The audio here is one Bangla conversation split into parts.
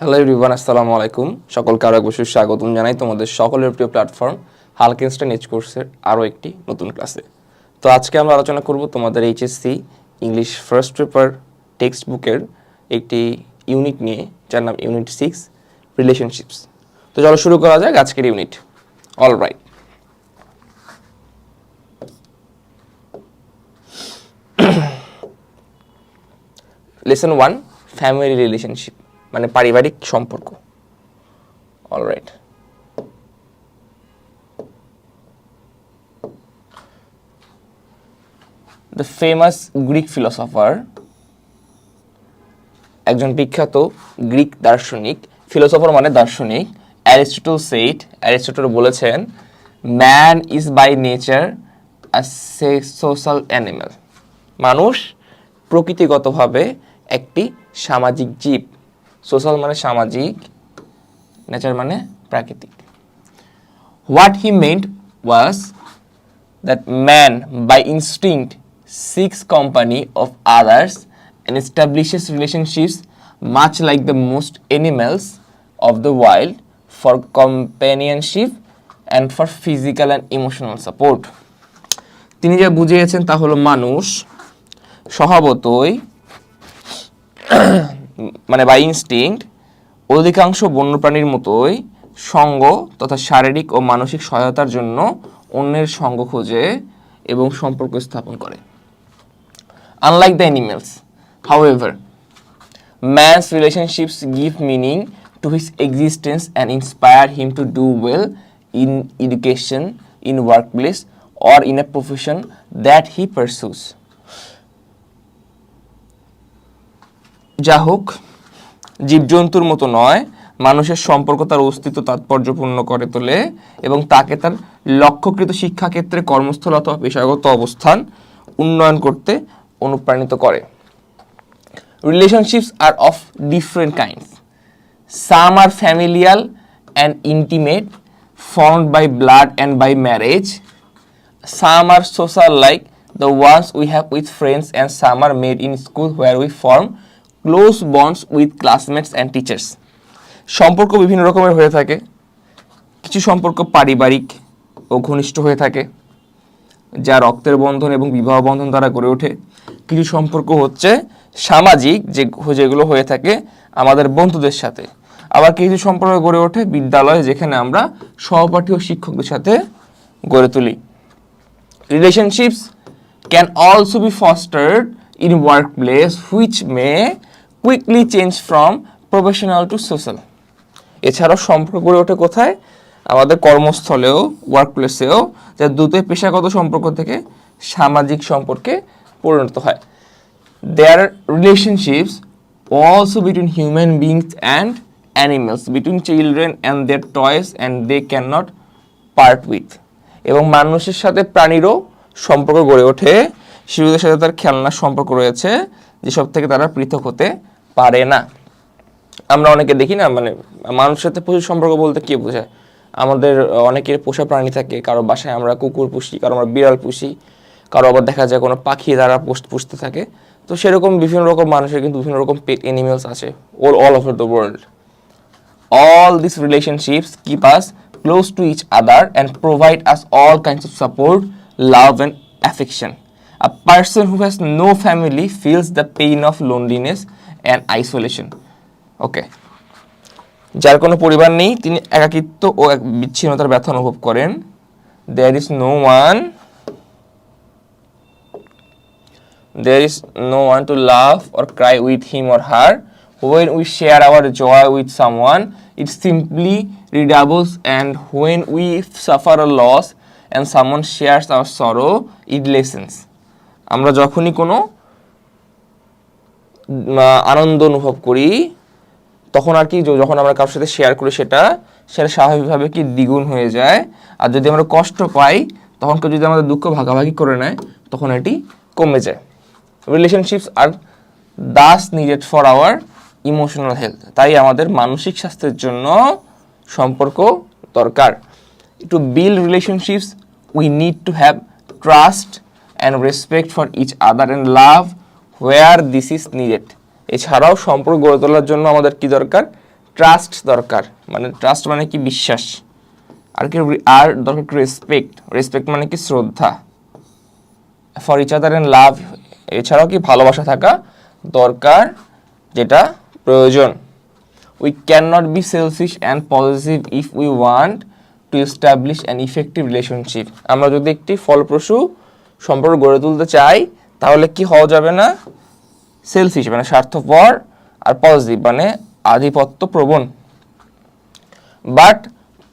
হ্যালো এভরিওয়ান, আসসালামু আলাইকুম। সকলকে আরও একবার স্বাগতম জানাই তোমাদের সকলের প্রিয় প্ল্যাটফর্ম হালকেনস্টাইন এজ কোর্সের আরও একটি নতুন ক্লাসে। তো আজকে আমরা আলোচনা করব তোমাদের HSC English first paper text বুকের একটি ইউনিট নিয়ে, যার নাম ইউনিট 6 রিলেশনশিপস। তো চলো শুরু করা যাক আজকের unit. Alright, lesson 1 family relationship, মানে পারিবারিক সম্পর্ক। Alright, the famous Greek philosopher, একজন বিখ্যাত গ্রিক দার্শনিক, ফিলোসফার মানে দার্শনিক, অ্যারিস্টটল বলেছেন, man is by nature a social animal. মানুষ প্রকৃতিগতভাবে একটি সামাজিক জীব। সোশ্যাল মানে সামাজিক, নেচার মানে প্রাকৃতিক। What he meant was that man by instinct seeks company of others and establishes relationships much like the most animals of the wild for companionship and for physical and emotional support. তিনি যা বুঝিয়েছেন তা হলো মানুষ স্বভাবতই মানে বাই ইনস্টিংক্ট অধিকাংশ বন্যপ্রাণীর মতোই সঙ্গ তথা শারীরিক ও মানসিক সহায়তার জন্য অন্যের সঙ্গ খোঁজে এবং সম্পর্ক স্থাপন করে। Unlike the animals, however, man's relationships give meaning to his existence and inspire him to do well in education, in workplace, or in a profession that he pursues. যা হোক, জীবজন্তুর মতো নয়, মানুষের সম্পর্ক তার অস্তিত্ব তাৎপর্যপূর্ণ করে তোলে এবং তাকে তার লক্ষ্যকৃত শিক্ষাক্ষেত্রে কর্মস্থল অথবা পেশাগত অবস্থান উন্নয়ন করতে অনুপ্রাণিত করে। Relationships are of different kinds. Some are familial and intimate, formed by blood and by marriage. Some are social like the ones we have with friends and some are made in school where we form close bonds with classmates and teachers. সম্পর্ক বিভিন্ন রকমের হয়ে থাকে। কিছু সম্পর্ক পারিবারিক ও ঘনিষ্ঠ হয়ে থাকে, যা রক্তের বন্ধন এবং বিবাহ বন্ধন দ্বারা গড়ে ওঠে। কিছু সম্পর্ক হচ্ছে সামাজিক, যেগুলো হয়ে থাকে আমাদের বন্ধুদের সাথে। আবার কিছু সম্পর্ক গড়ে ওঠে বিদ্যালয়ে, যেখানে আমরা সহপাঠী ও শিক্ষকদের সাথে গড়ে তুলি। Relationships can also be fostered in workplace which may quickly change from professional to social. এছাড়াও সম্পর্ক গড়ে ওঠে কোথায়? আমাদের কর্মস্থলেও, ওয়ার্কপ্লেসেও, যা দ্রুতই পেশাগত সম্পর্ক থেকে সামাজিক সম্পর্কে পরিণত হয়। There relationships also between human beings and animals, between children and their toys and they can not part with. এবং মানুষের সাথে প্রাণীরও সম্পর্ক গড়ে ওঠে। শিশুদের সাথে তার খেলনার সম্পর্ক রয়েছে, যেসব থেকে তারা পৃথক হতে পারে না। আমরা অনেকে দেখি না, মানে মানুষের সাথে পশুর সম্পর্ক বলতে কি বোঝায়? আমাদের অনেকের পোষা প্রাণী থাকে, কারো বাসায় আমরা কুকুর পুষি, কারো আমরা বিড়াল পুষি, কারো আবার দেখা যায় কোনো পাখি দ্বারা পুষতে থাকে। তো সেরকম বিভিন্ন রকম মানুষের কিন্তু বিভিন্ন রকম পেট অ্যানিমেলস আছে all over the world. All these relationships keep us close to each other and provide us all kinds of support, love and affection. A person who has no family feels the pain of loneliness and isolation. ওকে, যার কোনো পরিবার নেই তিনি একাকিত্ব ও বিচ্ছিন্নতার ব্যথা অনুভব করেন। There is no one to laugh or cry with him or her. When we share our joy with someone, it simply redoubles, and when we suffer a loss and someone shares our sorrow, it lessens. আমরা যখনই কোনো আনন্দ অনুভব করি, তখন আর কি, যখন আমরা কারোর সাথে শেয়ার করি, সেটা স্বাভাবিকভাবে কি দ্বিগুণ হয়ে যায়। আর যদি আমরা কষ্ট পাই, তখন কেউ যদি আমাদের দুঃখ ভাগাভাগি করে নেয়, তখন এটি কমে যায়। Relationships are thus needed for our emotional health. তাই আমাদের মানসিক স্বাস্থ্যের জন্য সম্পর্ক দরকার। To build relationships we need to have trust and respect for each other and love where this is needed. এছাড়াও সম্পর্ক গড়ে তোলার জন্য আমাদের কি দরকার? ট্রাস্ট দরকার, মানে ট্রাস্ট মানে কি বিশ্বাস, আর কি আর দরকার রেসপেক্ট মানে কি শ্রদ্ধা, for each other and love, এছাড়াও কি ভালোবাসা থাকা দরকার, যেটা প্রয়োজন। We can not be selfish and positive if we want to establish an effective relationship. আমরা যদি একটি ফলপ্রসূ সম্পর্ক গড়ে তুলতে চাই তাহলে কি হওয়া যাবে না, সেলফিশ মানে স্বার্থপর, আর পজিটিভ মানে আধিপত্য প্রবণ। But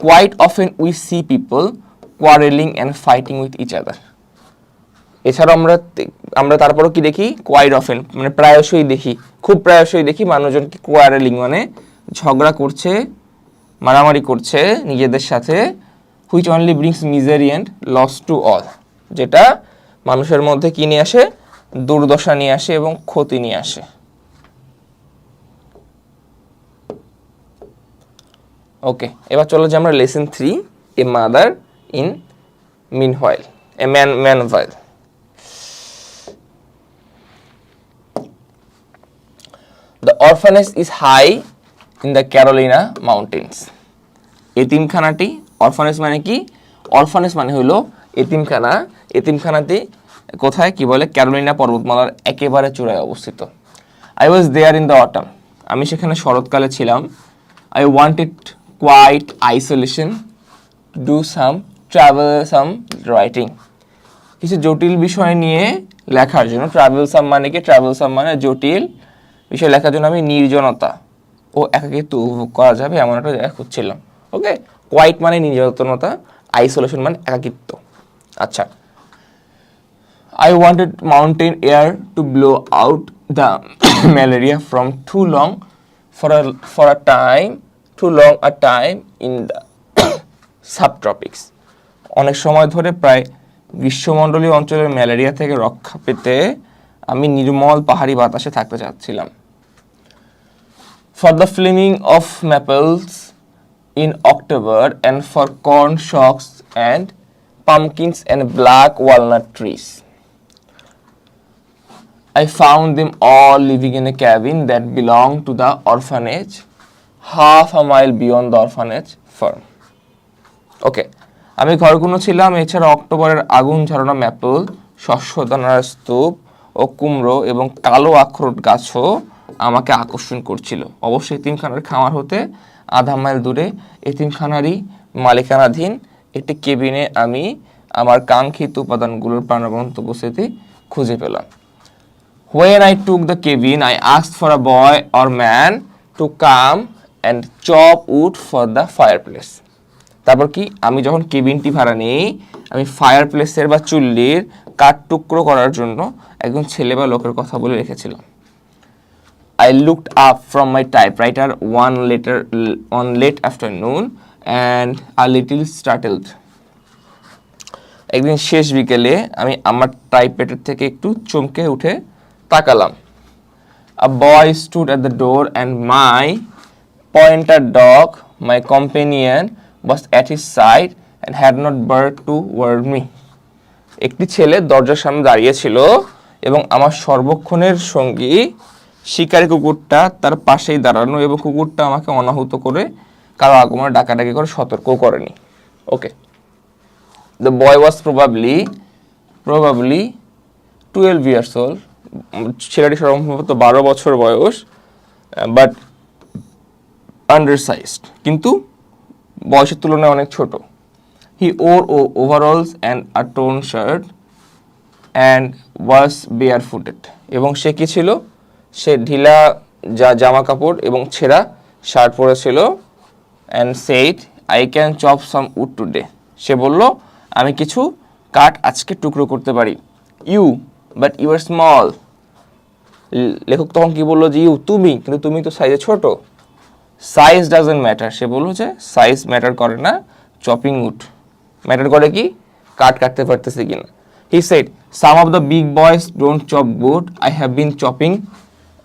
quite often we see people quarrelling and fighting with each other. এছাড়াও আমরা তারপরও কি দেখি, কোয়াইট অফেন মানে প্রায়শই দেখি, খুব প্রায়শই দেখি মানুষজনকে কোয়ারেলিং মানে ঝগড়া করছে, মারামারি করছে নিজেদের সাথে, which only brings misery and loss to all, যেটা মানুষের মধ্যে কি নিয়ে আসে, দুর্দশা নিয়ে আসে এবং ক্ষতি নিয়ে আসে। ওকে, এবার চলো যে আমরা lesson 3, a mother in meanwhile, a Mannville. The orphanage is high in the Carolina mountains. এতিমখানাটি, অরফানেজ মানে কি, অরফানেজ মানে হলো এতিমখানা, এতিমখানাটি কোথায়, কি বলে, ক্যারোলিনা পর্বতমালার একেবারে চূড়ায় অবস্থিত। I was there in the autumn, আমি সেখানে শরৎকালে ছিলাম। I wanted quiet isolation, do some writing, কিছু জটিল বিষয় নিয়ে লেখার জন্য। ট্রাভেলসাম মানে কি, ট্রাভেলসাম মানে জটিল বিষয় লেখার জন্য আমি নির্জনতা ও একাকিত্ব উপভোগ করা যাবে এমন একটা জায়গা খুঁজছিলাম। ওকে, কোয়াইট মানে নির্জনতা, আইসোলেশন মানে একাকিত্ব। আচ্ছা, I wanted mountain air to blow out the malaria from too long a time in the subtropics. অনেক সময় ধরে প্রায় গ্রীষ্মমণ্ডলীয় অঞ্চলের ম্যালেরিয়া থেকে রক্ষা পেতে আমি নির্মল পাহাড়ি বাতাসে থাকতে চাচ্ছিলাম। For the flaming of maples in October and for corn shocks and pumpkins and black walnut trees. I found them all living in a cabin that belonged to the orphanage, half a mile beyond the orphanage farm. Okay, আমি ঘরকুনো ছিলাম, এছাড়া অক্টোবরের আগুন ঝরানো ম্যাপল, শস্যদানার স্তূপ ও কুমড়ো এবং কালো আখরোট গাছও আমাকে আকর্ষণ করছিল। অবশ্যই এতিমখানার খামার হতে আধা মাইল দূরে এতিমখানারই মালিকানাধীন একটি কেবিনে আমি আমার কাঙ্ক্ষিত উপাদানগুলোর প্রাণবন্ত উপস্থিতি খুঁজে পেলাম। When I took the cabin, I asked for a boy or man to come and chop wood for the fireplace. তারপর কি, আমি যখন কেবিনটি ভাড়া নিই আমি ফায়ারপ্লেসের বা চুল্লির কাঠ টুকরো করার জন্য একজন ছেলে বা লোকের কথা বলে রেখেছিলাম। I looked up from my typewriter one late afternoon and a little startled. একদিন শেষ বিকেলে আমি আমার টাইপরাইটার থেকে একটু চমকে উঠে তাকালাম। A boy stood at the door and my pointer dog, my companion, was at his side and had not barked to warn me. একটি ছেলে দরজার সামনে দাঁড়িয়ে ছিল এবং আমার সর্বক্ষণের সঙ্গী শিকারী কুকুরটা তার পাশেই দাঁড়ানো, এবং কুকুরটা আমাকে অনাহুত করে কারো আগমনে ডাকাডাকি করে সতর্কও করেনি। ওকে, the boy was probably 12 years old. ছেলেটি সম্ভবত 12 বছর বয়স, বাট আন্ডারসাইজড, কিন্তু বয়সের তুলনায় অনেক ছোট। He wore overalls and a torn shirt and was barefooted. এবং সে কি ছিল, সে ঢিলা জামা কাপড় এবং ছেঁড়া শার্ট পরেছিল। and said, I can chop some wood today. সে বলল, আমি কিছু কাঠ আজকে টুকরো করতে পারি। You, but you are small. লেখক তখন কি বললো যে তুমি, কিন্তু তুমি তো সাইজে ছোট। সাইজ ডাজন্ট ম্যাটার, সে বললো যে সাইজ ম্যাটার করে না, চপিং উড ম্যাটার করে কি, কাঠ কাটতে পারতেছে কিনা। He said, some of the big boys don't chop wood. I have been chopping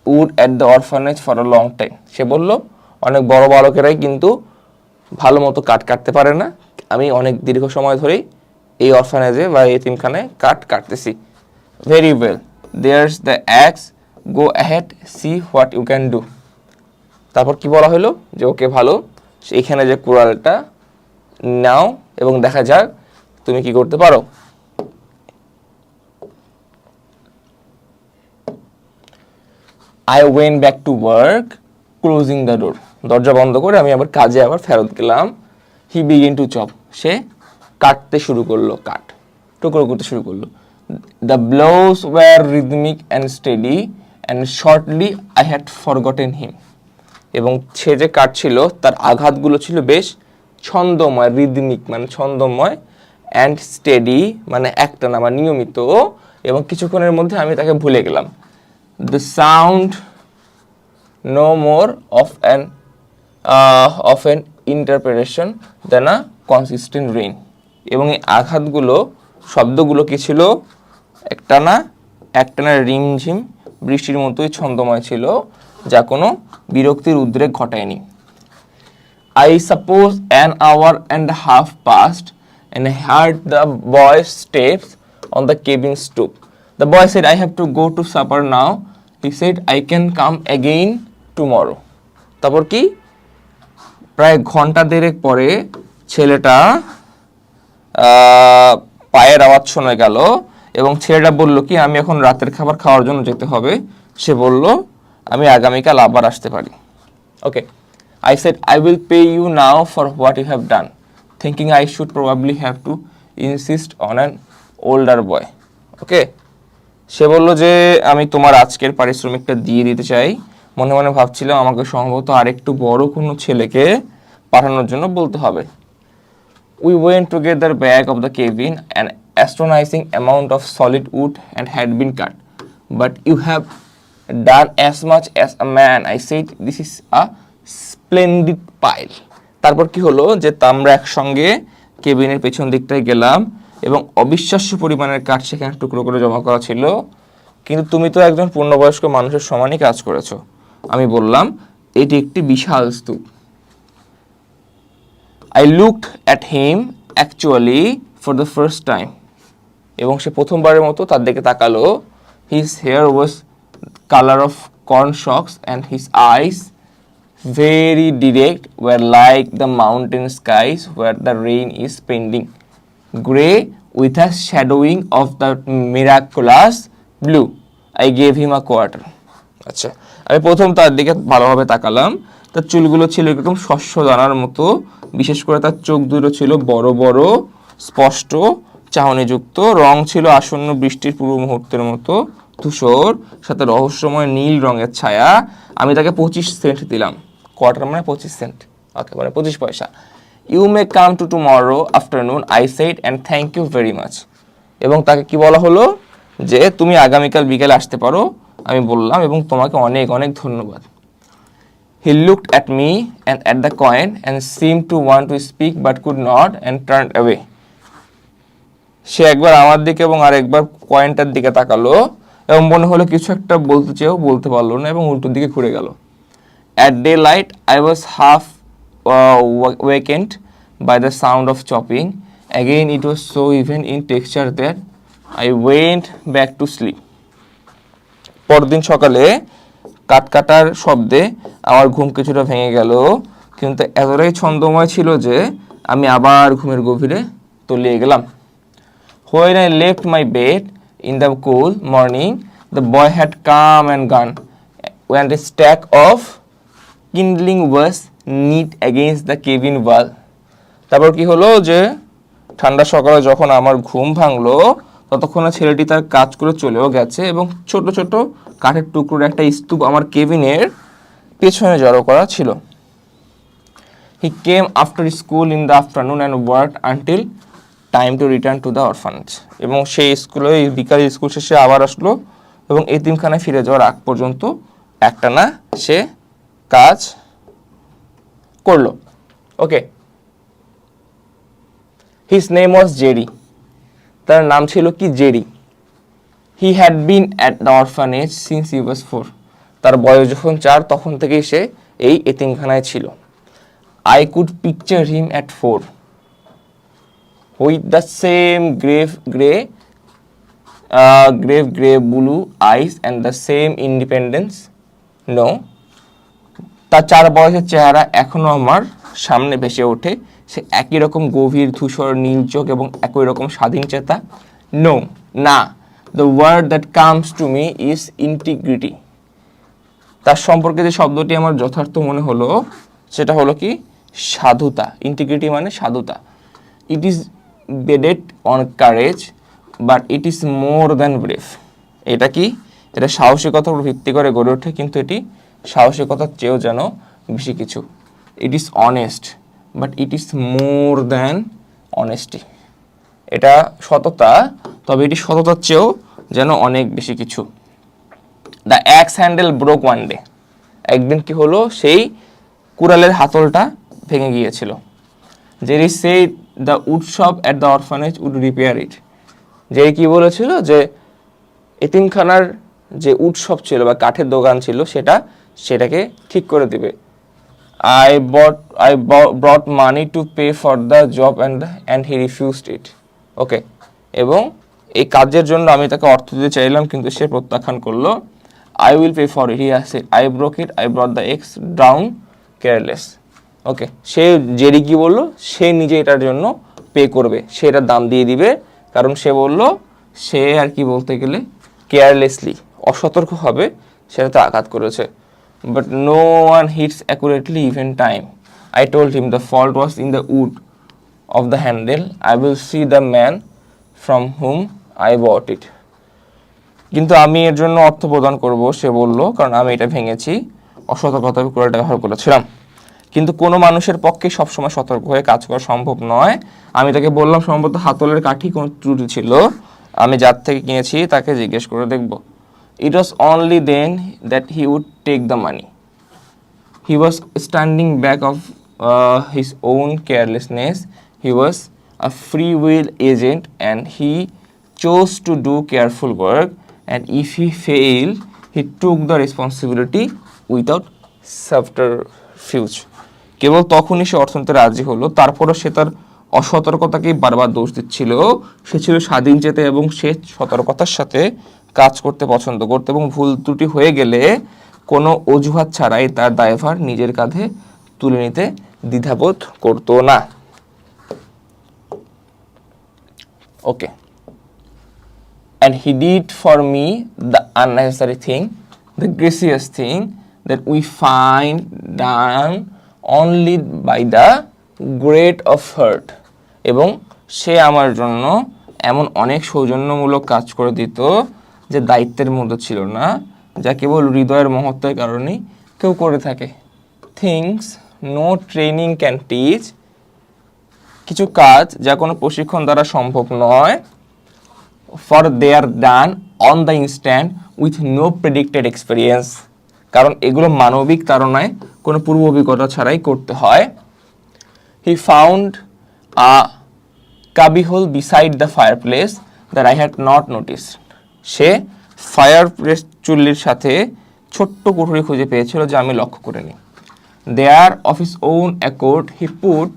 wood at the orphanage for a long time. সে বলল, অনেক বড় বালকেরাই কিন্তু ভালো মতো কাঠ কাটতে পারে না, আমি অনেক দীর্ঘ সময় ধরেই এই অরফানেজে বা এতিমখানায় কাঠ কাটতেছি। Very well, there's the axe, go ahead, see what you can do. তারপর কি বলা হলো যে ওকে ভালো, এখানে যে কোরালটা নাও এবং দেখা যাক তুমি কি করতে পারো। I went back to work, closing the door. দরজা বন্ধ করে আমি আবার কাজে আবার ফেরত গেলাম। He began to chop. সে কাটতে শুরু করলো, টুকরো করতে শুরু করলো। The blows were rhythmic and steady, and shortly I had forgotten him. এবং সে যে কাটছিল তার আঘাতগুলো ছিল বেশ ছন্দময়, রিদমিক মানে ছন্দময়, অ্যান্ড স্টেডি মানে একটানা বা নিয়মিত, এবং কিছুক্ষণের মধ্যে আমি তাকে ভুলে গেলাম। The sound no more of an interpretation than a consistent rain. এবং এই আঘাতগুলো শব্দগুলো কি ছিল, একটানা রিমঝিম বৃষ্টির মতোই ছন্দময় ছিল, যা কোনো বিরক্তির উদ্রেক ঘটায়নি। I suppose an hour and a half passed and I heard the boy's steps on the cabin stoop. The boy said, I have to go to supper now. He said, I can come again tomorrow. তারপর কি, প্রায় ঘন্টা দেড়েক পরে ছেলেটা পায়ের আওয়াজ শোনা গেল এবং ছেলেটা বলল কি আমি এখন রাতের খাবার খাওয়ার জন্য যেতে হবে। সে বলল আমি আগামীকাল আবার আসতে পারি। ওকে, I said, I will pay you now for what you have done, thinking I should probably have to insist on an older boy. ওকে, সে বলল যে আমি তোমার আজকের পারিশ্রমিকটা দিয়ে দিতে চাই, মনে মনে ভাবছিলাম আমাকে সম্ভবত আরেকটু বড় কোনো ছেলেকে পাঠানোর জন্য বলতে হবে। We went together back of the cabin. An astonishing amount of solid wood and had been cut. But you have done as much as a man. I said, this is a splendid pile. তারপর কি হলো যে আমরা একসঙ্গে কেবিনের পেছন দিকটায় গেলাম এবং অবিশ্বাস্য পরিমাণের কাঠ সেখানে টুকরো করে জমা করা ছিল। কিন্তু তুমি তো একজন পূর্ণবয়স্ক মানুষের সমানই কাজ করেছো। আমি বললাম এটি একটি বিশাল স্তূপ। I looked at him actually for the first time. এবং সে প্রথমবারের মতো তার দিকে তাকালো। His hair was color of corn stalks and his eyes, very direct, were like the mountain skies where the rain is painting, grey with a shadowing of the miraculous blue. I gave him a quarter. আচ্ছা, আমি প্রথম তার দিকে ভালোভাবে তাকালাম। তার চুলগুলো ছিল এরকম শস্য দানার মতো, বিশেষ করে তার চোখ দুটো ছিল বড় বড়, স্পষ্ট, চাহনিযুক্ত, রং ছিল আসন্ন বৃষ্টির পূর্ব মুহূর্তের মতো ধূসর, সাথে রহস্যময় নীল রঙের ছায়া। আমি তাকে 25 সেন্ট দিলাম। কোয়ার্টার মানে 25 সেন্ট, ওকে, মানে 25 পয়সা। You may come to tomorrow afternoon, I said, and thank you very much. এবং তাকে কি বলা হলো যে তুমি আগামীকাল বিকেলে আসতে পারো। আমি বললাম এবং তোমাকে অনেক অনেক ধন্যবাদ। He looked at me and at the coin and seemed to want to speak but could not and turned away. সে একবার আমার দিকে এবং আরেকবার কয়েনটার দিকে তাকালো এবং মনে হলো কিছু একটা বলতে চেয়েও বলতে পারলো না এবং উল্টো দিকে ঘুরে গেল। At daylight, I was half wakened by the sound of chopping. Again, it was so even in texture that I went back to sleep. পরদিন সকালে কাটার শব্দে আমার ঘুম কিছুটা ভেঙে গেল, কিন্তু এতটাই ছন্দময় ছিল যে আমি আবার ঘুমের গভীরে তলিয়ে গেলাম। When I left my bed in the cool morning, the boy had come and gone, and a stack of kindling was knit against the cabin wall. তারপর কি হলো যে ঠান্ডা সকালে যখন আমার ঘুম ভাঙলো ততক্ষণে ছেলেটি তার কাজ করে চলেও গেছে এবং ছোট ছোট কাঠের টুকরোর একটা স্তূপ আমার কেবিনের পেছনে জড়ো করা ছিল। He came after school in the afternoon and worked until time to return to the orphanage. এবং সেই স্কুলে বিকালে স্কুল শেষে আবার আসলো এবং এতিমখানায় ফিরে যাওয়ার আগ পর্যন্ত একটানা সে কাজ করলো। ওকে, His name was Jerry. তার নাম ছিল কি Jerry. He had been at the orphanage since he was 4. তার বয়স যখন 4 তখন থেকেই সে এই এতিমখানায় ছিল। I could picture him at 4 with the same grave gray blue eyes and the same independence. No, তার 4 বয়সের চেহারা এখনো আমার সামনে ভেসে ওঠে। সে একই রকম গভীর ধূসর নীল চোখ এবং একই রকম স্বাধীন চেতা। নো, না, the word that comes to me is integrity. তার সম্পর্কে যে শব্দটি আমার যথার্থ মনে হলো সেটা হলো কি? সাধুতা। ইন্টিগ্রিটি মানে সাধুতা। It is bedded on courage but it is more than brave. এটা কি? এটা সাহসিকতার উপর ভিত্তি করে গড়ে ওঠে, কিন্তু এটি সাহসিকতার চেয়েও যেন বেশি কিছু। It is honest but it is more than honesty. এটা সততা, তবে এটি সততার চেয়েও যেন অনেক বেশি কিছু। The axe handle broke one day. একদিন কি হলো? সেই কুড়ালের হাতলটা ভেঙে গিয়েছিল। Jerry said the wood shop at the orphanage would repair it. Jerry কি বলেছিল? যে এতিমখানার যে উৎসব ছিল বা কাঠের দোকান ছিল সেটাকে ঠিক করে দিবে। I brought money to pay for the job and he refused it. ওকে, এবং এই কাজের জন্য আমি তাকে অর্থ দিতে চাইলাম কিন্তু সে প্রত্যাখ্যান করলো। I will pay for it, he has said. I broke it, I brought the eggs down careless. Okay, say Jerry কি বললো? সে নিজে এটার জন্য পে করবে, সে এটার দাম দিয়ে দিবে, কারণ সে বললো সে আর কি বলতে গেলে কেয়ারলেসলি, অসতর্কভাবে সেটাতে আঘাত করেছে। But no one hits accurately even time. I told him the fault was in the wood of the handle. I will see the man from whom I bought it. কিন্তু আমি এর জন্য অর্থ প্রদান করব, সে বলল, কারণ আমি এটা ভেঙেছি, অসতর্কতায় কুড়ালটা ব্যবহার করেছিলাম। কিন্তু কোনো মানুষের পক্ষে সবসময় সতর্ক হয়ে কাজ করা সম্ভব নয়। আমি তাকে বললাম সম্ভবত হাতলের কাঠি কোনো ত্রুটি ছিল, আমি যার থেকে কিনেছি তাকে জিজ্ঞেস করে দেখব। It was only then that he would take the money. He was standing back of his own carelessness. He was a free will agent and he chose to do careful work, and if he failed, he took the responsibility without subterfuge. কেবল তখনই সে অর্থনীতি রাজি হলো, তারপরও সে তার অসতর্কতাকেই বারবার দোষ দিচ্ছিল। সে ছিল স্বাধীন চেতা এবং সে সতর্কতার সাথে কাজ করতে পছন্দ করত এবং ভুল ত্রুটি হয়ে গেলে কোনো অজুহাত ছাড়াই তার দায়ভার নিজের কাঁধে তুলে নিতে দ্বিধাবোধ করতো না। ওকে, and he did for me the unnecessary thing, the gracious thing that we find done only by the great of heart. এবং সে আমার জন্য এমন অনেক সৌজন্যমূলক কাজ করে দিত যে দায়িত্বের মধ্যে ছিল না, যা কেবল হৃদয়ের মহত্বের কারণেই কেউ করে থাকে। Things no training can teach. কিছু কাজ যা কোনো প্রশিক্ষণ দ্বারা সম্ভব নয়। For they are done on the instant with no predicted experience. কারণ এগুলো মানবিক তাড়নায় কোনো পূর্ব অভিজ্ঞতা ছাড়াই করতে হয়। He found a cubbyhole beside the fireplace that I had not notice. সে ফায়ার প্লেস চুল্লির সাথে ছোট্ট কুঠুরি খুঁজে পেয়েছিল যা আমি লক্ষ্য করিনি। There of his own accord he put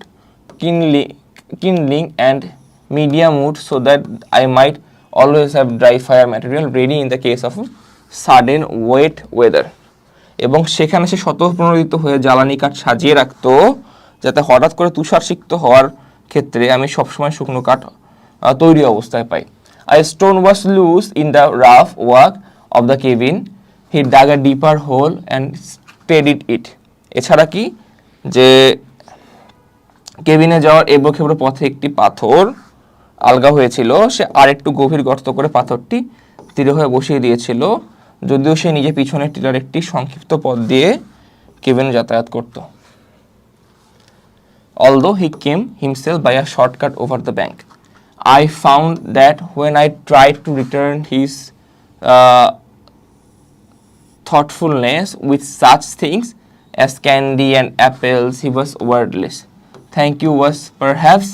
kindling and medium wood so that I might always have dry fire material ready in the case of sudden wet weather. এবং সেখানে সে স্বতঃপ্রণোদিত হয়ে জ্বালানি কাঠ সাজিয়ে রাখতো যাতে হঠাৎ করে তুষারসিক্ত হওয়ার ক্ষেত্রে আমি সবসময় শুকনো কাঠ তৈরি অবস্থায় পাই। A stone was loose in the rough work of the cabin. He dug a deeper hole and steadied it. এছাড়া কি যে কেবিনে যাওয়ার এবড়ো খেবড়ো পথে একটি পাথর আলগা হয়েছিল, সে আর একটু গভীর গর্ত করে পাথরটি তীরে হয়ে বসিয়ে দিয়েছিল, যদিও সে নিজে পিছনের টিলার একটি সংক্ষিপ্ত পথ দিয়ে কেবিনে যাতায়াত করত। Although he came himself by a shortcut over the bank, I found that when I tried to return his thoughtfulness with such things as candy and apples, he was wordless. Thank you was perhaps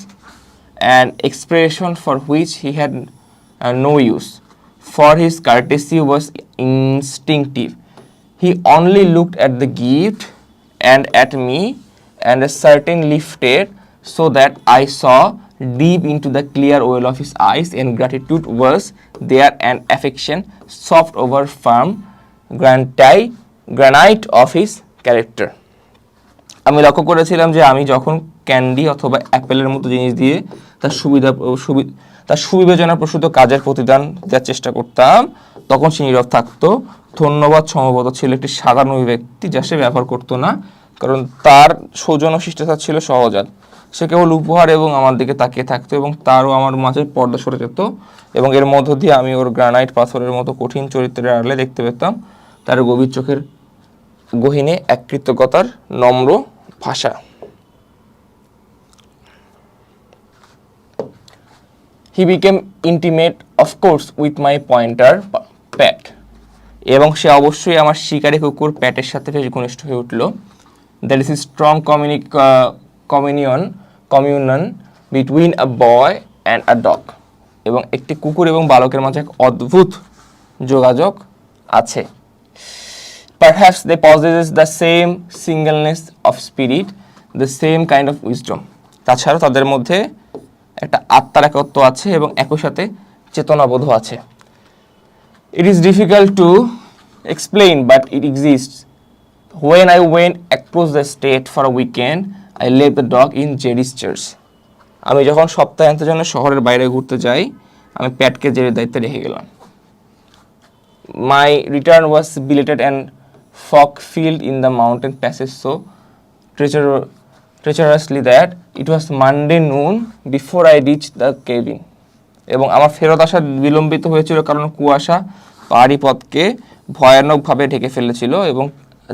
an expression for which he had no use, for his courtesy was instinctive. He only looked at the gift and at me and certainly lifted so that I saw deep into the clear well of his eyes, and gratitude was there and affection soft over firm granite of his character. আমি লক্ষ্য করেছিলাম যে আমি যখন ক্যান্ডি অথবা অ্যাপেলের মতো জিনিস দিয়ে তার সুবিবেচনাপ্রসূত কাজের প্রতিদান দেওয়ার চেষ্টা করতাম, তখন সে নীরব থাকতো। ধন্যবাদ সম্ভবত ছিল একটি সাধারণ ব্যক্তি যা সে ব্যবহার করতো না, কারণ তার সৌজন্য শিষ্টাচার ছিল সহজাত। সে কেবল উপহার এবং আমার দিকে তাকিয়ে থাকতো, এবং তারও আমার মাঝে পর্দা সরে যেত, এবং এর মধ্য দিয়ে আমি ওর গ্রানাইট পাথরের মতো কঠিন চরিত্রের আড়ালে দেখতে পেতাম তার গভীর চোখের গহীনে এক কৃতজ্ঞতার নম্র ভাষা। He became intimate, of course, with my pointer, Pat. এবং সে অবশ্যই আমার শিকারী কুকুর প্যাটের সাথে বেশ ঘনিষ্ঠ হয়ে উঠল। There is a strong communion between a boy and a dog. এবং একটি কুকুর এবং বালকের মাঝে এক অদ্ভুত যোগাযোগ আছে। Perhaps they possess the same singleness of spirit, the same kind of wisdom. তাছাড়াও তাদের মধ্যে একটা আত্মার একত্ব আছে এবং একই সাথে চেতনাবোধ আছে। It is difficult to explain, but it exists. When I went across the state for a weekend, I left the dog in Jerry's church. আমি যখন সপ্তাহান্তের জন্য শহরের বাইরে ঘুরতে যাই, আমি প্যাটকে জেরির দায়িত্বে রেখে গেলাম। My return was belated and fog-filled in the mountain passage so treacherously that it was Monday noon before I reached the cabin. এবং আমার ফেরত আসা বিলম্বিত হয়েছিল কারণ কুয়াশা পাহাড়ি পথকে ভয়ানকভাবে ঢেকে ফেলেছিল, এবং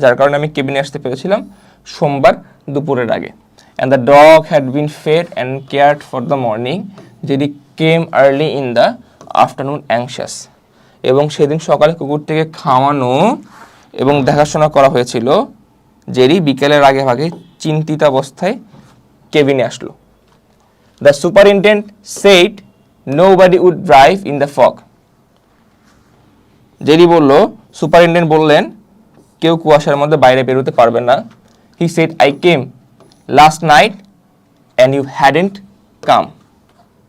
যার কারণে আমি কেবিনে আসতে পেরেছিলাম সোমবার দুপুরের আগে। And the dog had been fed and cared for the morning. Jerry came early in the afternoon anxious. এবং সেদিন সকালে কুকুরটিকে খাওয়ানো এবং দেখাশোনা করা হয়েছিল। জেরি বিকেলের আগে ভাগে চিন্তিত অবস্থায় কেবিনে আসলো। The superintendent said nobody would drive in the fog. Jerry বলল, সুপারিনটেন্ডেন্ট বললেন কেউ কুয়াশার মধ্যে বাইরে বেরোতে পারবে না। He said I came last night and you hadn't come.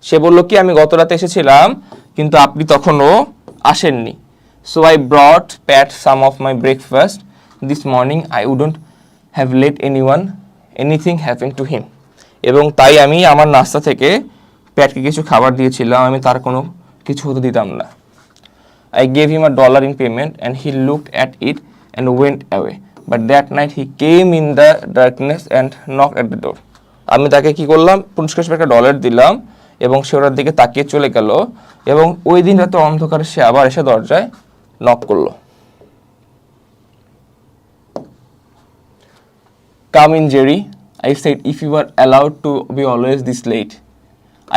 সে বলল কি, আমি গত রাতে এসেছিলাম কিন্তু আপনি তখনও আসেননি। So I brought Pat some of my breakfast this morning. I wouldn't have let anything happen to him. এবং তাই আমি আমার নাস্তা থেকে প্যাটকে কিছু খাবার দিয়েছিলাম, আমি তার কোনো কিছু হতে দিতাম না। I gave him $1 in payment and he looked at it and went away. But that night he came in the darkness and knocked at the door. আমি তাকে কি করলাম, পুরস্কার হিসেবে $1 দিলাম এবং সে ওটার দিকে তাকিয়ে চলে গেল, এবং ওই দিন রাতে অন্ধকারে সে আবার এসে দরজায় নক করলো। Come in, Jerry, I said, if you were allowed to be always this late.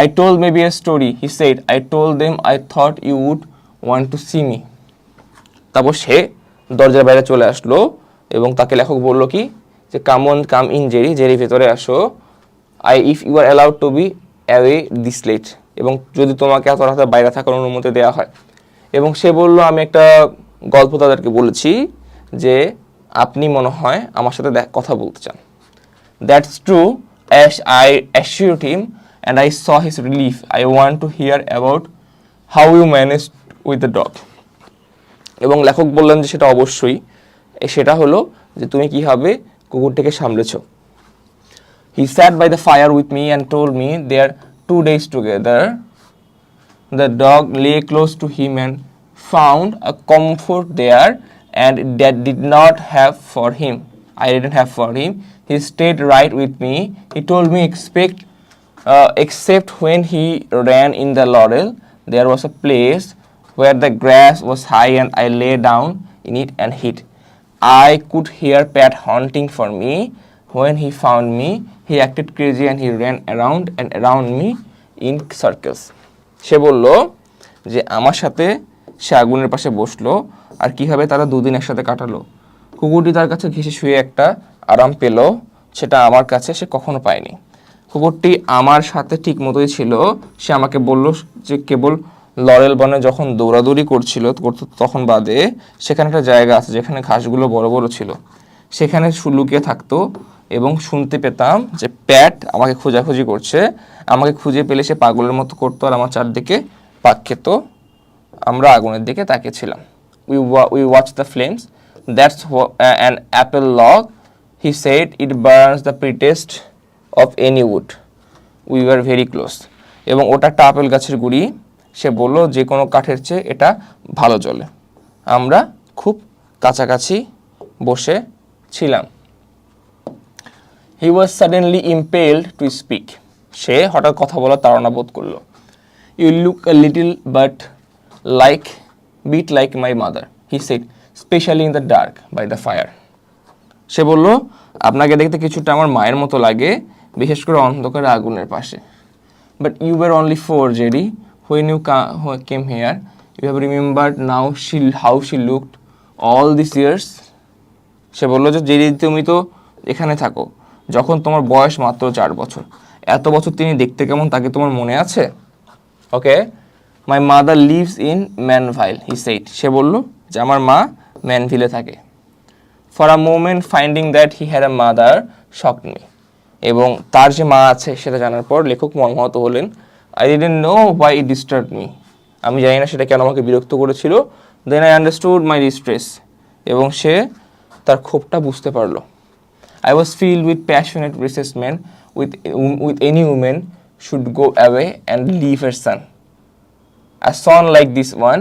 I told maybe a story, he said. I told them I thought you would want to see me. তারপর সে দরজার বাইরে চলে আসলো এবং তাকে লেখক বলল কি যে কাম ইন জেরি, জেরি ভেতরে আসো। If you are allowed to be away this late, এবং যদি তোমাকে এত রাতে বাইরে থাকার অনুমতি দেওয়া হয়। এবং সে বলল, আমি একটা গল্প তাদেরকে বলেছি যে আপনি মনে হয় আমার সাথে কথা বলতে চান। That's true, as I assured him, and I saw his relief. I want to hear about how you managed with the dog. এবং লেখক বললেন যে সেটা অবশ্যই, সেটা হলো যে তুমি কিভাবে কুকুরটিকে সামলেছ। He sat by the fire with me and told me their 2 days together. The dog lay close to him and found a comfort there, and that did not have for him. I didn't have for him. He stayed right with me. He told me except when he ran in the laurel, there was a place where the grass was high and I lay down in it and hid. I could hear Pat hunting for me. When he found me, he acted crazy and he ran around and around me in circles. সে বলল যে আমার সাথে সে আগুনের পাশে বসলো, আর কিভাবে তারা 2 দিন একসাথে কাটালো। কুকুরটি তার কাছে ঘেঁষে শুয়ে একটা আরাম পেল, সেটা আমার কাছে সে কখনো পায়নি। কুকুরটি আমার সাথে ঠিক মতোই ছিল। সে আমাকে বলল যে কেবল লরেল বনে যখন দৌড়াদৌড়ি করতো তখন বাদে সেখানে একটা জায়গা আছে যেখানে ঘাসগুলো বড় বড় ছিল, সেখানে লুকিয়ে থাকতো এবং শুনতে পেতাম যে প্যাট আমাকে খোঁজাখুঁজি করছে। আমাকে খুঁজে পেলে সে পাগলের মতো করতো আর আমার চারদিকে পাক খেত। আমরা আগুনের দিকে তাকিয়েছিলাম। We watched the flames. That's an apple log He said, it burns the prettiest of any wood. We were very close. এবং ওটা একটা আপেল গাছের গুড়ি, সে বলল যে কোনো কাঠের চেয়ে এটা ভালো জ্বলে। আমরা খুব কাছাকাছি বসে ছিলাম। He was suddenly impelled to speak. সে হঠাৎ কথা বলার তাড়না বোধ করলো। You look a little bit like my mother, he said, especially in the dark by the fire. সে বলল, আপনাকে দেখতে কিছুটা আমার মায়ের মতো লাগে, বিশেষ করে অন্ধকারে আগুনের পাশে। But you were only 4, Jerry, when you came here. You have remembered now how she looked all these years. সে বলল যে জেরি, তুমি তো এখানে থাকো যখন তোমার বয়স মাত্র 4 বছর। এত বছর তিনি দেখতে কেমন তাকে তোমার মনে আছে? Okay, my mother lives in Mannville, he said. সে বলল যে আমার মা ম্যানভিলে থাকে। For a moment finding that he had a mother shocked me. এবং তার যে মা আছে সেটা জানার পর লেখক মর্মাহত হলেন। I didn't know why it disturbed me. আমি জানি না সেটা কেন আমাকে বিরক্ত করেছিল। Then I understood my distress. এবং সে তার ক্ষোভটা বুঝতে পারলো। I was filled with passionate resentment with any woman should go away and leave her son. A son like this one,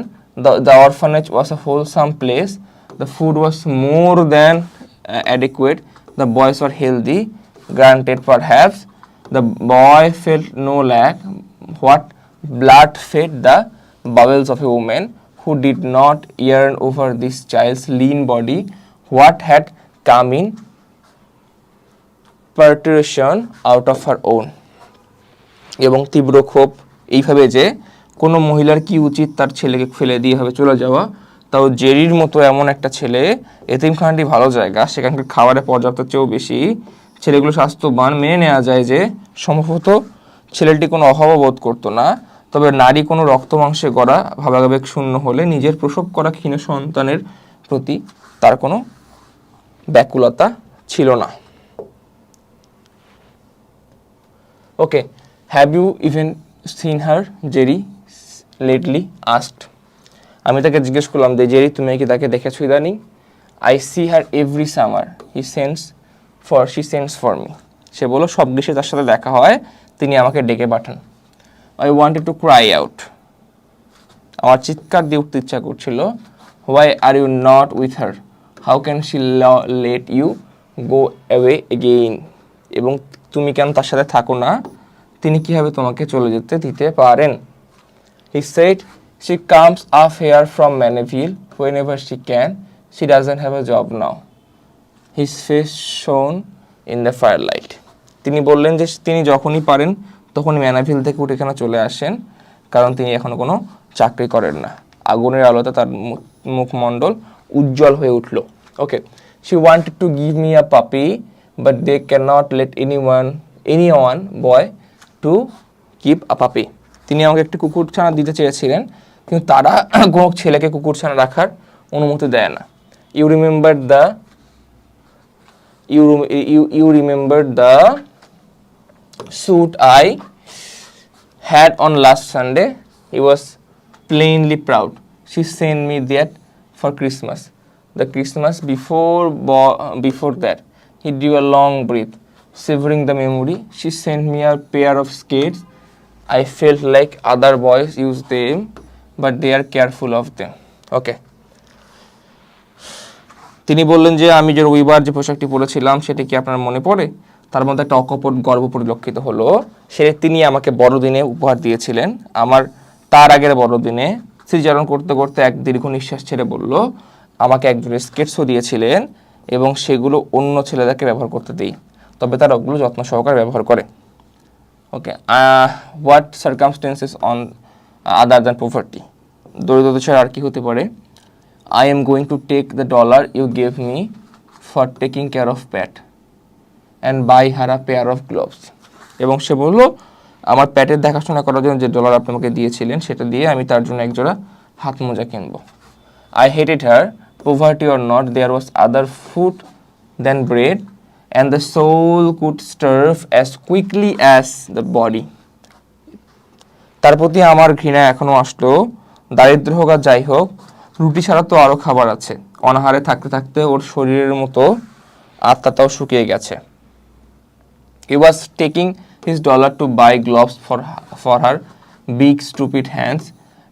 the orphanage was a wholesome place. The food was more than adequate. The boys were healthy, granted perhaps. The boy felt no lack. What blood fed the bowels of a woman who did not yearn over this child's lean body? What had come in partition out of her own. এবং তীব্র ক্ষোভ এইভাবে যে কোনো মহিলার কি উচিত তার ছেলেকে ফেলে দিয়ে হবে চলে যাওয়া, তাও জেরির মতো এমন একটা ছেলে। এতিমখানাটি ভালো জায়গা, সেখানকার খাবারের পর্যাপ্ত চেয়েও বেশি, ছেলেগুলো স্বাস্থ্যবান, মেনে নেওয়া যায় যে সম্ভবত ছেলেটি কোনো অভাব বোধ করতো না। তবে নারী কোনো রক্ত মাংসে গড়া ভাবাবেগ শূন্য হলে নিজের প্রসব করা ক্ষীণ সন্তানের প্রতি তার কোনো ব্যাকুলতা ছিল না। Okay, have you even seen her, Jerry lately asked. আমি তাকে জিজ্ঞেস করলাম যে জেরি, তুমি কি তাকে দেখেছো ইদানিং? I see her every summer. She sends for me. সে বলল সব গ্রীষ্মে তার সাথে দেখা হয়, তিনি আমাকে ডেকে পাঠান। I wanted to cry out. আমার চিৎকার দিয়ে উঠতে ইচ্ছা করছিল। Why are you not with her? How can she let you go away again? এবং তুমি কেন তার সাথে থাকো না? তিনি কিভাবে তোমাকে চলে যেতে দিতে পারেন? He said, she comes up here from Maneville whenever she can. She doesn't have a job now. His face shone in the firelight. তিনি বললেন যে তিনি যখনই পারেন তখনই ম্যানাভিল থেকে উঠে এখানে চলে আসেন, কারণ তিনি এখনো কোনো চাকরি করেন না। আগুনের আলোতে তার মুখমণ্ডল উজ্জ্বল হয়ে উঠল। ওকে, she wanted to give me a puppy, but they cannot let anyone boy to keep a puppy. তিনি আমাকে একটি কুকুরছানা দিতে চেয়েছিলেন, কিন্তু তারা কোনো ছেলেকে কুকুরছানা রাখার অনুমতি দেয় না। You remember the suit I had on last Sunday? He was plainly proud. She sent me that for Christmas. The Christmas before that. He drew a long breath, savoring the memory. She sent me a pair of skates. I felt like other boys use them, but they are careful of them. Okay. তিনি বললেন যে আমি যে রবিবার যে পোশাকটি পরেছিলাম সেটি কি আপনার মনে পড়ে? তার মধ্যে একটা অকপট গর্ব পরিলক্ষিত হলো। সেটা তিনি আমাকে বড়দিনে উপহার দিয়েছিলেন। আমার তার আগের বড়দিনে শ্রীচরণ করতে করতে এক দীর্ঘ নিঃশ্বাস ছেড়ে বলল, আমাকে একজন স্কেটসও দিয়েছিলেন এবং সেগুলো অন্য ছেলেদেরকে ব্যবহার করতে দিই, তবে তারা ওগুলো যত্ন সহকারে ব্যবহার করে। Okay, what circumstances on other than poverty? দরিদ্রতা ছাড়া আর কি হতে পারে? I am going to take the dollar you gave me for taking care of Pat and buy her a pair of gloves. এবং সে বলল, আমার প্যাটের দেখাশোনা করার জন্য যে ডলার আপনি আমাকে দিয়েছিলেন সেটা দিয়ে আমি তার জন্য একজোড়া হাত মোজা কিনব। I hated her, poverty or not, there was other food than bread, and the soul could starve as quickly as the body. তার প্রতি আমার ঘৃণা এখনো আসলো। দারিদ্র হোক আর যাই হোক, রুটি ছাড়া তো আরও খাবার আছে। অনাহারে থাকতে থাকতে ওর শরীরের মতো আত্মাটাও শুকিয়ে গেছে। He was taking his dollar to buy gloves for her big stupid hands,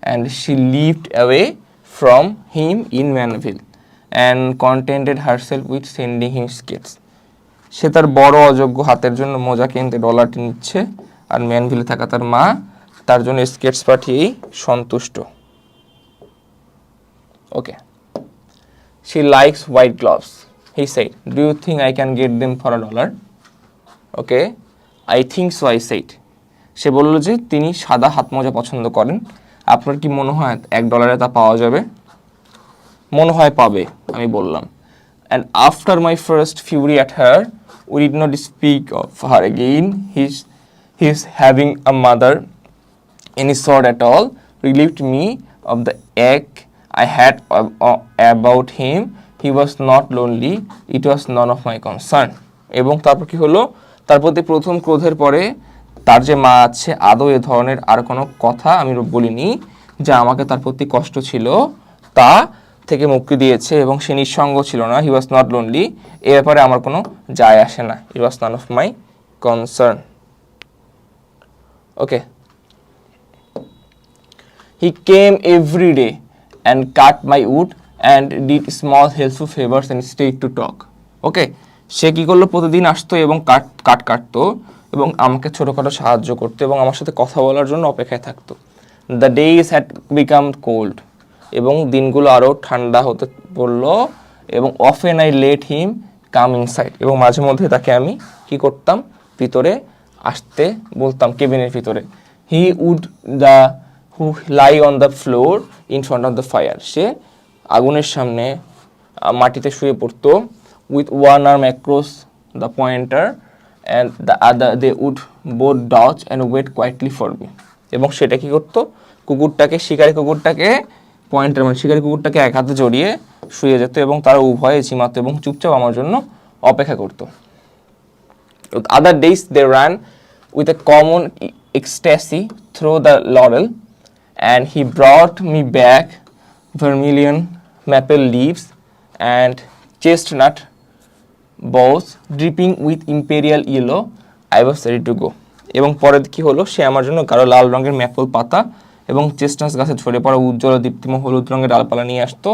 and she leaped away from him in Manville and contented herself with sending him skates. সে তার বড় অযোগ্য হাতের জন্য মোজা কিনতে ডলারটি নিচ্ছে, আর ম্যানভিলে থাকা তার মা তার জন্য স্কেটস পাঠিয়েই সন্তুষ্ট। ওকে, she likes white gloves, he said. Do you think I can get them for $1? Okay, I think so, I said. সে বলল যে তিনি সাদা হাত মোজা পছন্দ করেন। আপনার কি মনে হয় $1 তা পাওয়া যাবে? মনে হয় পাবে, আমি বললাম। And after my first fury at her, we did not speak of her again. His having a mother, any sort at all, relieved me of the ache I had about him. He was not lonely. It was none of my concern. এবং তারপর কি হলো, তার প্রতি প্রথম ক্রোধের পরে তার যে মা আছে আদৌ এ ধরনের আর কোনো কথা আমি বলিনি যা আমাকে তার প্রতি কষ্ট ছিল তা থেকে মুক্তি দিয়েছে, এবং সে নিঃসঙ্গ ছিল না। হি ওয়াজ নট লোনলি, এ ব্যাপারে আমার কোনো যায় আসে না। It was none of my concern. Okay, he came every day and cut my wood and did small helpful favours and stayed to talk. Okay, সে কী করলো, প্রতিদিন আসতো এবং কাটতো এবং আমাকে ছোটোখাটো সাহায্য করতো এবং আমার সাথে কথা বলার জন্য অপেক্ষায় থাকতো। The days had become cold, এবং দিনগুলো আরও ঠান্ডা হতে পড়লো, এবং often I let him come inside, এবং মাঝে মধ্যে তাকে আমি কি করতাম, ভিতরে আসতে বলতাম, কেবিনের ভিতরে। He would who lie on the floor in front of the fire, সে আগুনের সামনে মাটিতে শুয়ে পড়তো। With one arm across the pointer and the other they would both doze and wait quietly for me, এবং সেটা কী করতো, শিকারি কুকুরটাকে পয়েন্টার মানে শিকারি কুকুরটাকে এক হাতে জড়িয়ে শুয়ে যেত এবং তারা উভয়ে ঝিমাতো এবং চুপচাপ আমার জন্য অপেক্ষা করতো। Other days they run with a common ecstasy through the laurel, and he brought me back vermilion maple leaves and chestnut boughs dripping with imperial yellow. I was ready to go. এবং পরে কি হলো, সে আমার জন্য গাঢ় লাল রঙের ম্যাপল পাতা এবং চেস্টনাট গাছে ঝরে পড়া উজ্জ্বল দীপ্তিময় হলুদ রঙের ডালপালা নিয়ে আসতো,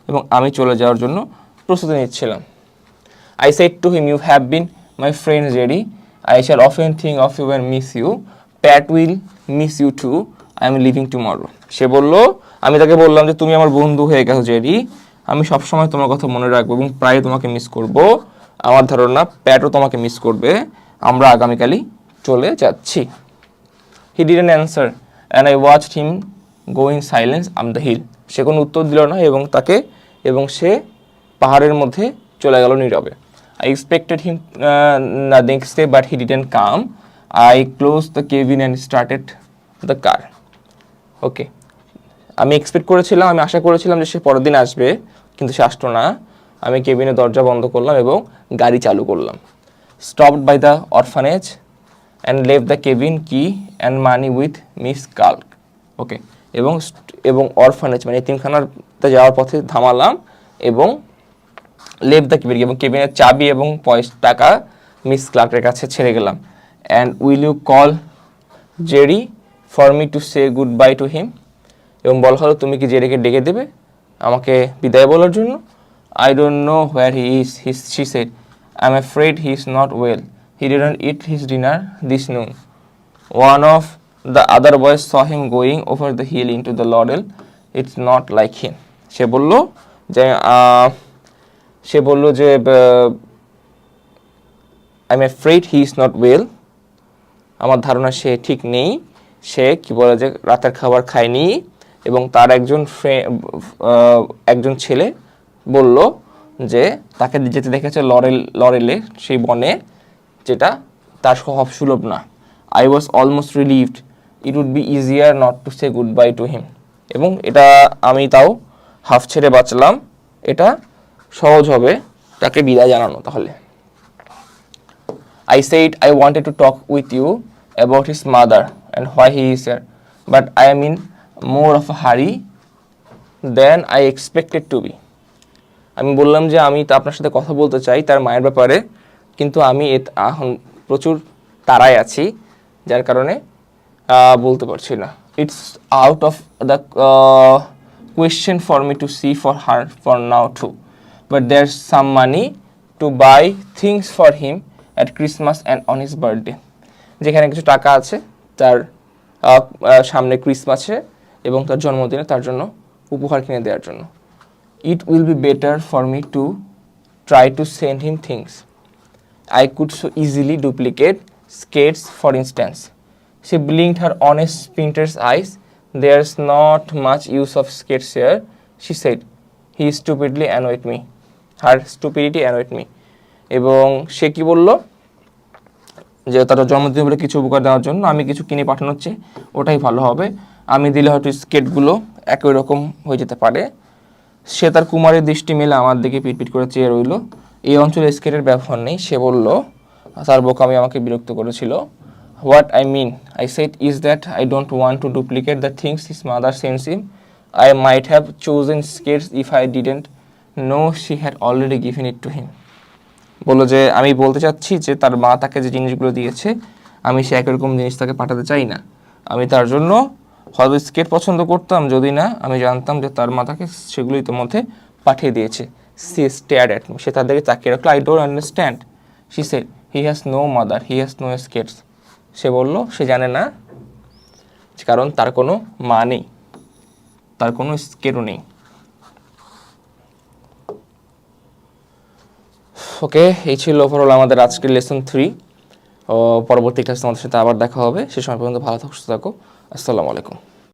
এবং আমি চলে যাওয়ার জন্য প্রস্তুতি নিচ্ছিলাম। I said to him, you have been my friend Jerry. I shall often think of you and miss you. Pat will miss you too. I am leaving tomorrow. সে বলল, আমি তাকে বললাম যে তুমি আমার বন্ধু হয়ে গেছো জেরি, আমি সবসময় তোমার কথা মনে রাখবো এবং প্রায় তোমাকে মিস করব। আমার ধারণা প্যাটও তোমাকে মিস করবে। আমরা আগামীকালই চলে যাচ্ছি। He didn't answer and I watched him go in silence up the hill. সে কোনো উত্তর দিল না এবং সে পাহাড়ের মধ্যে চলে গেল নীরবে। I expected him the next day but he didn't come. I closed the cabin and started the car. ওকে, আমি আশা করেছিলাম যে সে পরের দিন আসবে, কিন্তু সে আসতো না। আমি কেবিনের দরজা বন্ধ করলাম এবং গাড়ি চালু করলাম। Stopped by the orphanage and left the cabin key and money with Miss Kalk. ওকে, এবং অরফানেজ মানে এতিমখানাতে যাওয়ার পথে থামালাম এবং লেফট দ্য কেবিন এবং কেবিনের চাবি এবং টাকা মিস ক্লার্কের কাছে ছেড়ে গেলাম। And will you call Jerry for me to say goodbye to him, এবং বলা হলো তুমি কি জেরিকে ডেকে দেবে আমাকে বিদায় বলার জন্য। I don't know where he is, she said. I'm afraid he is not well. He didn't eat his dinner this noon. One of the other boys saw him going over the hill into the laurel. It's not like him. সে বলল যে I'm afraid he is not well. আমার ধারণা সে ঠিক নেই। সে কি বলে যে রাতের খাবার খায়নি, এবং তার একজন ছেলে বলল যে তাকে যেতে দেখেছে লরেলে, সেই বনে, যেটা তার স্বভাব সুলভ না। I was almost relieved. It would be easier not to say goodbye to him. এবং এটা আমি তাও হাফ ছেড়ে বাঁচলাম, এটা সহজ হবে তাকে বিদায় জানানো তাহলে। I said I wanted to talk with you about his mother and why he is here, but I am in more of a hurry than I expected to be. আমি বললাম যে আমি তো আপনার সাথে কথা বলতে চাই তার মায়ের ব্যাপারে, কিন্তু আমি এখন প্রচুর তাড়ায় আছি, যার কারণে বলতে পারছি না। It's out of the question for me to see for her for now too, but there's some money to buy things for him at Christmas and on his birthday. যেখানে কিছু টাকা আছে তার সামনে ক্রিসমাসে এবং তার জন্মদিনে তার জন্য উপহার কিনে দেওয়ার জন্য। It will be better for me to try to send him things. I could so easily duplicate skates, for instance. She blinked her honest painter's eyes. There's not much use of skates here, she said. He stupidly annoyed me. Her stupidity annoyed me. এবং সে কি বলল যে তার জন্মদিন বলে কিছু উপহার দেওয়ার জন্য আমি কিছু কিনে পাঠানোর চেয়ে ওটাই ভালো হবে, আমি দিলে হয়তো স্কেটগুলো একই রকম হয়ে যেতে পারে। সে তার কুমারের দৃষ্টি মেলে আমার দিকে পিটপিট করে চেয়ে রইল। এই অঞ্চলে স্কেটের ব্যবহার নেই, সে বলল। তার বোকামি আমাকে বিরক্ত করেছিল। What I mean, I said, is that I don't want to duplicate the things his mother sends him. I might have chosen skates if I didn't know she had already given it to him. বললো যে আমি বলতে চাচ্ছি যে তার মা তাকে যে জিনিসগুলো দিয়েছে আমি সে একই রকম জিনিস তাকে পাঠাতে চাই না। আমি তার জন্য হয়তো স্কেট পছন্দ করতাম যদি না আমি জানতাম যে তার মা তাকে সেগুলো ইতিমধ্যে পাঠিয়ে দিয়েছে। সে স্টেয়ার্ড অ্যাট মি, সে তাদেরকে তাকিয়ে রাখলো। I don't understand, she said. He has no mother, he has no skates. সে বলল সে জানে না কারণ তার কোনো মা নেই, তার কোনো স্কেটও নেই। ওকে, এই ছিল ওভারঅল আমাদের আজকের লেসন 3। পরবর্তী ক্লাসে তোমাদের সাথে আবার দেখা হবে। সে সময় পর্যন্ত ভালো থাকো, সুস্থ থাকো। আসসালামু আলাইকুম।